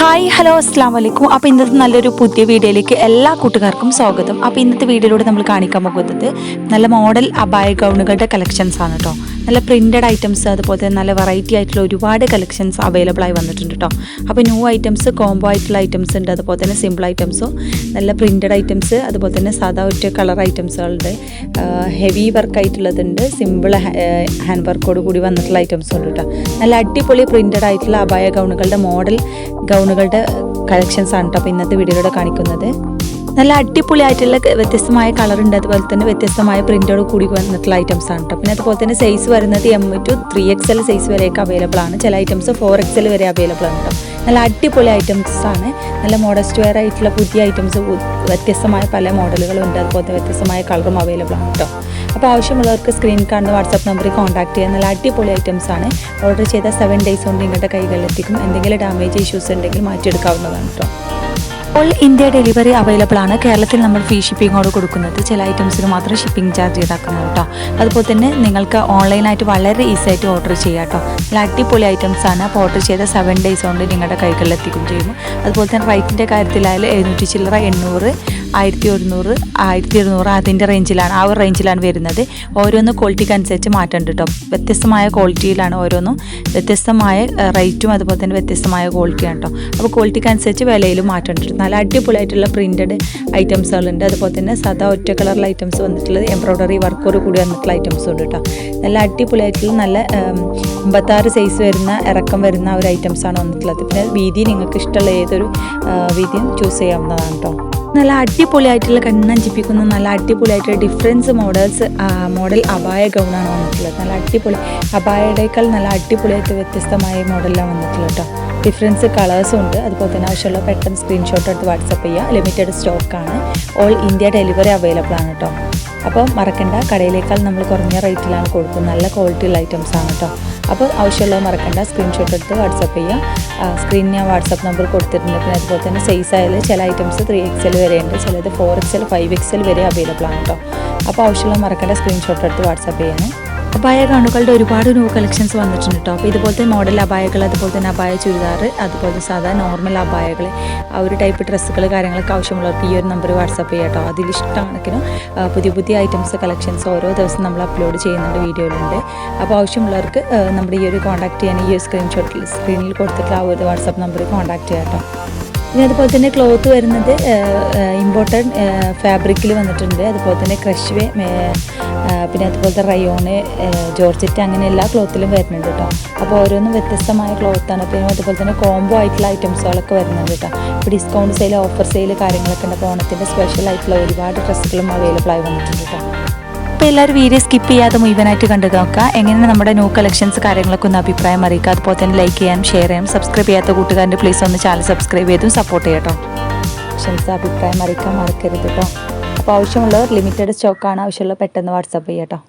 Hi hello അസ്സാം വലൈക്കും. അപ്പോൾ ഇന്നത്തെ നല്ലൊരു പുതിയ വീഡിയോയിലേക്ക് എല്ലാ കൂട്ടുകാർക്കും സ്വാഗതം. അപ്പോൾ ഇന്നത്തെ വീഡിയോയിലൂടെ നമ്മൾ കാണിക്കാൻ പോകുന്നത് നല്ല മോഡൽ അബായ ഗൗണുകളുടെ കളക്ഷൻസ് ആണ് കേട്ടോ. നല്ല പ്രിൻറ്റഡ് ഐറ്റംസ്, അതുപോലെ തന്നെ നല്ല വെറൈറ്റി ആയിട്ടുള്ള ഒരുപാട് കളക്ഷൻസ് അവൈലബിൾ ആയി വന്നിട്ടുണ്ട് കേട്ടോ. അപ്പോൾ ന്യൂ ഐറ്റംസ്, കോംബോ ആയിട്ടുള്ള ഐറ്റംസ് ഉണ്ട്, അതുപോലെ തന്നെ സിമ്പിൾ ഐറ്റംസും നല്ല പ്രിൻറ്റഡ് ഐറ്റംസ്, അതുപോലെ തന്നെ സാധാ ഒറ്റ കളർ ഐറ്റംസുകളുടെ ഹെവി വർക്ക് ആയിട്ടുള്ളതുണ്ട്, സിമ്പിൾ ഹാൻഡ് വർക്കോട് കൂടി വന്നിട്ടുള്ള ഐറ്റംസും ഉണ്ട് കേട്ടോ. നല്ല അടിപൊളി പ്രിൻറ്റഡ് ആയിട്ടുള്ള അബായ ഗൗണുകളുടെ മോഡൽ ഗൗണുകളുടെ കളക്ഷൻസ് ആണ് കേട്ടോ അപ്പോൾ ഇന്നത്തെ വീഡിയോയിലൂടെ കാണിക്കുന്നത്. നല്ല അടിപൊളിയായിട്ടുള്ള വ്യത്യസ്തമായ കളറുണ്ട്, അതുപോലെ തന്നെ വ്യത്യസ്തമായ പ്രിൻ്റോട് കൂടി വന്നിട്ടുള്ള ഐറ്റംസ് ആണ് കേട്ടോ. പിന്നെ അതുപോലെ തന്നെ സൈസ് വരുന്നത് M to 3XL സൈസ് വരെയൊക്കെ അവൈലബിൾ ആണ്. ചില ഐറ്റംസ് 4XL വരെ അവൈലബിൾ ആണ് കേട്ടോ. നല്ല അടിപൊളി ഐറ്റംസ് ആണ്. നല്ല മോഡസ്റ്റ് വെയർ ആയിട്ടുള്ള പുതിയ ഐറ്റംസ്, വ്യത്യസ്തമായ പല മോഡലുകളും ഉണ്ട്, അതുപോലെ തന്നെ വ്യത്യസ്തമായ കളറും അവൈലബിൾ ആണ് കേട്ടോ. അപ്പോൾ ആവശ്യമുള്ളവർക്ക് സ്ക്രീൻ കാണുന്ന വാട്സാപ്പ് നമ്പറിൽ കോൺടാക്ട് ചെയ്യാൻ. നല്ല അടിപൊളി ഐറ്റംസ് ആണ്. ഓർഡർ ചെയ്ത 7 days കൊണ്ട് നിങ്ങളുടെ കൈകളിലെത്തിക്കും. എന്തെങ്കിലും ഡാമേജ് ഇഷ്യൂസ് ഉണ്ടെങ്കിൽ മാറ്റിയെടുക്കാവുന്നതാണ് കേട്ടോ. ഓൾ ഇന്ത്യ ഡെലിവറി അവൈലബിൾ ആണ്. കേരളത്തിൽ നമ്മൾ ഫ്രീ ഷിപ്പിങ്ങോട് കൊടുക്കുന്നത്. ചില ഐറ്റംസിന് മാത്രം ഷിപ്പിംഗ് ചാർജ് ഈടാക്കുന്നത് കേട്ടോ. അതുപോലെ തന്നെ നിങ്ങൾക്ക് ഓൺലൈനായിട്ട് വളരെ ഈസി ആയിട്ട് ഓർഡർ ചെയ്യാം കേട്ടോ. നല്ല അടിപൊളി ഐറ്റംസ് ആണ്. അപ്പോൾ ഓർഡർ ചെയ്ത 7 days കൊണ്ട് നിങ്ങളുടെ കൈകളിൽ എത്തിക്കും ചെയ്യും. അതുപോലെ തന്നെ റേറ്റിൻ്റെ കാര്യത്തിലായാലും 700 ചില്ലറ, 800, 1100, 1200 അതിൻ്റെ റേഞ്ചിലാണ്, ആ ഒരു റേഞ്ചിലാണ് വരുന്നത്. ഓരോന്നും ക്വാളിറ്റിക്ക് അനുസരിച്ച് മാറ്റമുണ്ട് കേട്ടോ. വ്യത്യസ്തമായ ക്വാളിറ്റിയിലാണ് ഓരോന്നും, വ്യത്യസ്തമായ റേറ്റും അതുപോലെ തന്നെ വ്യത്യസ്തമായ ക്വാളിറ്റിയാണ് കേട്ടോ. അപ്പോൾ ക്വാളിറ്റിക്ക് അനുസരിച്ച് വിലയിലും മാറ്റമുണ്ട്. നല്ല അടിപൊളിയായിട്ടുള്ള പ്രിൻറ്റഡ് ഐറ്റംസുകളുണ്ട്, അതുപോലെ തന്നെ സാധാ ഒറ്റ കളറിൽ ഐറ്റംസ് വന്നിട്ടുള്ളത്, എംബ്രോയ്ഡറി വർക്കോട് കൂടി വന്നിട്ടുള്ള ഐറ്റംസും ഉണ്ട് കേട്ടോ. നല്ല അടിപൊളിയായിട്ടുള്ള നല്ല 56 സൈസ് വരുന്ന ഇറക്കം വരുന്ന ഒരു ഐറ്റംസാണ് വന്നിട്ടുള്ളത്. പിന്നെ വീതി നിങ്ങൾക്ക് ഇഷ്ടമുള്ള ഏതൊരു വീതിയും ചൂസ് ചെയ്യാവുന്നതാണ് കേട്ടോ. നല്ല അടിപൊളിയായിട്ടുള്ള കണ്ണഞ്ചിപ്പിക്കുന്ന നല്ല അടിപൊളിയായിട്ടുള്ള ഡിഫറൻസ് മോഡൽ അബായ ഗൗണാണ് വന്നിട്ടുള്ളത്. നല്ല അടിപൊളി അബായയുടേക്കാൾ നല്ല അടിപൊളിയായിട്ട് വ്യത്യസ്തമായ മോഡലാണ് വന്നിട്ടുള്ളത് കേട്ടോ. ഡിഫറൻസ് കളേഴ്സും ഉണ്ട്. അതുപോലെ തന്നെ ആവശ്യമുള്ള പെട്ടെന്ന് സ്ക്രീൻഷോട്ട് എടുത്ത് വാട്സപ്പ് ചെയ്യുക. ലിമിറ്റഡ് സ്റ്റോക്കാണ്. ഓൾ ഇന്ത്യ ഡെലിവറി അവൈലബിൾ ആണ് കേട്ടോ. അപ്പോൾ മറക്കണ്ട, കടയിലേക്കാൾ നമ്മൾ കുറഞ്ഞ റേറ്റിലാണ് കൊടുക്കുന്നത്. നല്ല ക്വാളിറ്റിയുള്ള ഐറ്റംസ് ആണ് കേട്ടോ. അപ്പോൾ ആവശ്യമുള്ളത് മറക്കണ്ട, സ്ക്രീൻഷോട്ട് എടുത്ത് വാട്സപ്പ് ചെയ്യുക. സ്ക്രീനിൽ ഞാൻ വാട്സപ്പ് നമ്പർ കൊടുത്തിട്ടുണ്ട്. പിന്നെ അതുപോലെ തന്നെ സൈസ് ആയാലും ചില ഐറ്റംസ് 3XL വരെ ഉണ്ട്, ചിലത് 4XL, 5XL വരെ അവൈലബിൾ ആണ് കേട്ടോ. അപ്പോൾ ആവശ്യമുള്ളത് മറക്കണ്ട, സ്ക്രീൻഷോട്ട് എടുത്ത് വാട്സപ്പ് ചെയ്യാൻ. അബായ ഗൗണുകളുടെ ഒരുപാട് ന്യൂ കളക്ഷൻസ് വന്നിട്ടുണ്ട് കേട്ടോ. അപ്പോൾ ഇതുപോലത്തെ മോഡൽ അബായകൾ, അതുപോലെ തന്നെ അബായ ചുരിദാർ, അതുപോലെ സാധാ നോർമൽ അബായകൾ, ആ ഒരു ടൈപ്പ് ഡ്രസ്സുകൾ കാര്യങ്ങളൊക്കെ ആവശ്യമുള്ളവർക്ക് ഈ ഒരു നമ്പർ വാട്സപ്പ് ചെയ്യാം കേട്ടോ. അതിലിഷ്ടമാണെങ്കിലും പുതിയ പുതിയ ഐറ്റംസ് കളക്ഷൻസ് ഓരോ ദിവസം നമ്മൾ അപ്ലോഡ് ചെയ്യുന്നുണ്ട്, വീഡിയോയിലുണ്ട്. അപ്പോൾ ആവശ്യമുള്ളവർക്ക് നമ്മുടെ ഈ ഒരു കോൺടാക്ട് ചെയ്യാൻ ഈ ഒരു സ്ക്രീനിൽ കൊടുത്തിട്ടുള്ള ആ ഒരു വാട്സപ്പ് നമ്പറിൽ കോൺടാക്ട് ചെയ്യാം കേട്ടോ. പിന്നെ അതുപോലെ തന്നെ ക്ലോത്ത് വരുന്നത് ഇമ്പോർട്ടഡ് ഫാബ്രിക്കിൽ വന്നിട്ടുണ്ട്, അതുപോലെ തന്നെ ക്രഷ്വേ, പിന്നെ അതുപോലത്തെ റയോണ്, ജോർജറ്റ്, അങ്ങനെ എല്ലാ ക്ലോത്തിലും വരുന്നുണ്ട് കേട്ടോ. അപ്പോൾ ഓരോന്നും വ്യത്യസ്തമായ ക്ലോത്താണ്. പിന്നെ അതുപോലെ തന്നെ കോംബോ ആയിട്ടുള്ള ഐറ്റംസുകളൊക്കെ വരുന്നുണ്ട് കേട്ടോ. ഇപ്പോൾ ഡിസ്കൗണ്ട് സെയിൽ, ഓഫർ സെയിൽ കാര്യങ്ങളൊക്കെ ഉണ്ട്. അപ്പോൾ ഓണത്തിൻ്റെ സ്പെഷ്യൽ ആയിട്ടുള്ള ഒരുപാട് ഡ്രസ്സുകളും അവൈലബിൾ ആയി വന്നിട്ടുണ്ട് കേട്ടോ. അപ്പോൾ എല്ലാവരും വീഡിയോ സ്കിപ്പ് ചെയ്യാതെ മുഴുവനായിട്ട് കണ്ടു നോക്കുക. എങ്ങനെയാണ് നമ്മുടെ ന്യൂ കളക്ഷൻസ് കാര്യങ്ങളൊക്കെ ഒന്ന് അഭിപ്രായം അറിയിക്കുക. അതുപോലെ തന്നെ ലൈക്ക് ചെയ്യാനും ഷെയർ ചെയ്യാനും, സബ്സ്ക്രൈബ് ചെയ്യാത്ത കൂട്ടുകാരുടെ പ്ലീസ് ഒന്ന് ചാനൽ സബ്സ്ക്രൈബ് ചെയ്തും സപ്പോർട്ട് ചെയ്യട്ടോ. കളക്ഷൻസ് അഭിപ്രായം അറിയിക്കാൻ മറക്കരുത് കേട്ടോ. അപ്പോൾ ആവശ്യമുള്ളവർ ലിമിറ്റഡ് സ്റ്റോക്കാണ്, ആവശ്യമുള്ള പെട്ടെന്ന് വാട്സപ്പ് ചെയ്യാം കേട്ടോ.